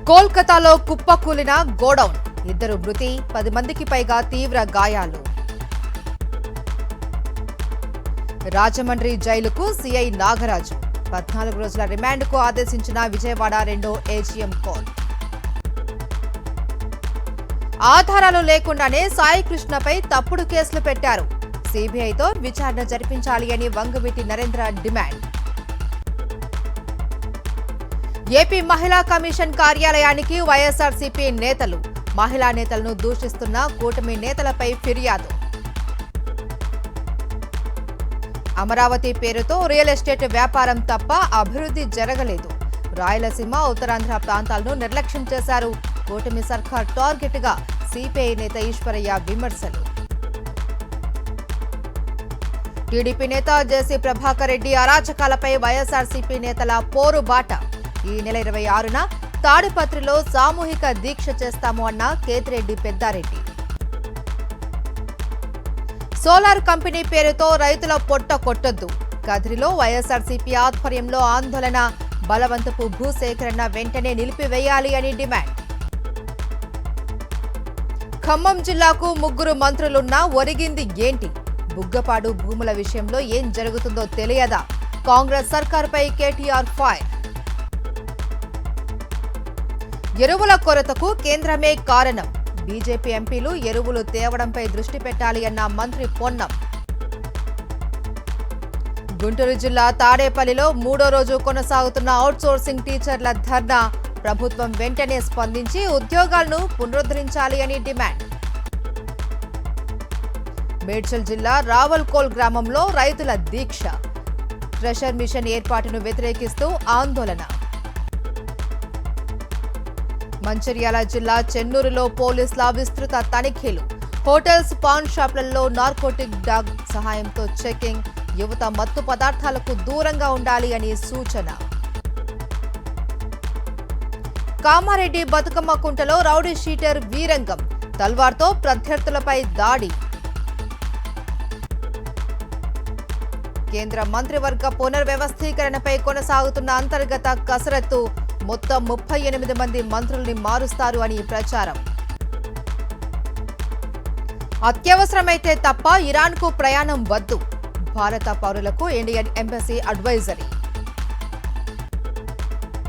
కోల్కతాలో కుప్పకూలిన గోడౌన్, 2 మృతి, 10 మందికి పైగా తీవ్ర గాయాలు. రాజమండ్రి జైలుకు సీఐ నాగరాజు, 14 రోజుల రిమాండ్కు ఆదేశించిన విజయవాడ 2వ ఏజీఎం కోర్టు. ఆధారాలు లేకుండానే సాయికృష్ణపై తప్పుడు కేసులు పెట్టారు. సీబీఐతో విచారణ జరిపించాలి అని వంగవీటి నరేంద్ర డిమాండ్. ఏపీ మహిళా కమిషన్ కార్యాలయానికి వైఎస్ఆర్సీపీ నేతలు, మహిళా నేతలను దూషిస్తున్న కూటమి నేతలపై ఫిర్యాదు. అమరావతి పేరుతో రియల్ ఎస్టేట్ వ్యాపారం తప్ప అభివృద్ధి జరగలేదు. రాయలసీమ, ఉత్తరాంధ్ర ప్రాంతాలను నిర్లక్ష్యం చేశారు. కూటమి సర్కార్ టార్గెట్ గా సిపిఐ నేత ఈశ్వరయ్య విమర్శలు. టీడీపీ నేత జేసీ ప్రభాకర్ రెడ్డి అరాచకాలపై వైఎస్ఆర్సీపీ నేతల పోరుబాట. ఈ నెల 26న తాడిపత్రిలో సామూహిక దీక్ష చేస్తాము అన్న కేతిరెడ్డి పెద్దారెడ్డి. సోలార్ కంపెనీ పేరుతో రైతుల పొట్ట కొట్టొద్దు. కదిరిలో వైఎస్ఆర్సీపీ ఆధ్వర్యంలో ఆందోళన. బలవంతపు భూసేకరణ వెంటనే నిలిపివేయాలి అని డిమాండ్. ఖమ్మం జిల్లాకు 3 మంత్రులున్నా ఒరిగింది ఏంటి? బుగ్గపాడు భూముల విషయంలో ఏం జరుగుతుందో తెలియదా? కాంగ్రెస్ సర్కారుపై కేటీఆర్ ఫైర్. ఎరువుల కొరతకు కేంద్రమే కారణం. బీజేపీ ఎంపీలు ఎరువులు తేవడంపై దృష్టి పెట్టాలి అన్న మంత్రి పొన్నం. గుంటూరు జిల్లా తాడేపల్లిలో 3వ రోజు కొనసాగుతున్న అవుట్సోర్సింగ్ టీచర్ల ధర్నా. ప్రభుత్వం వెంటనే స్పందించి ఉద్యోగాలను పునరుద్ధరించాలి అని డిమాండ్. మేడ్చల్ జిల్లా రావల్కోల్ గ్రామంలో రైతుల దీక్ష. ట్రెషర్ మిషన్ ఏర్పాటును వ్యతిరేకిస్తూ ఆందోళన. మంచిర్యాల జిల్లా చెన్నూరులో పోలీసుల విస్తృత తనిఖీలు. హోటల్స్, పాన్ షాపులలో నార్కోటిక్ డాగ్ సహాయంతో చెకింగ్. యువత మత్తు పదార్థాలకు దూరంగా ఉండాలి అని సూచన. కామారెడ్డి బతుకమ్మ కుంటలో రౌడీ షీటర్ వీరంగం. తల్వార్తో ప్రత్యర్థులపై దాడి. కేంద్ర మంత్రివర్గ పునర్వ్యవస్థీకరణపై కొనసాగుతున్న అంతర్గత కసరత్తు. మొత్తం 38 మంది మంత్రుల్ని మారుస్తారు అని ప్రచారం. అత్యవసరమైతే తప్ప ఇరాన్కు ప్రయాణం వద్దు. భారత పౌరులకు ఇండియన్ ఎంబసీ అడ్వైజరీ.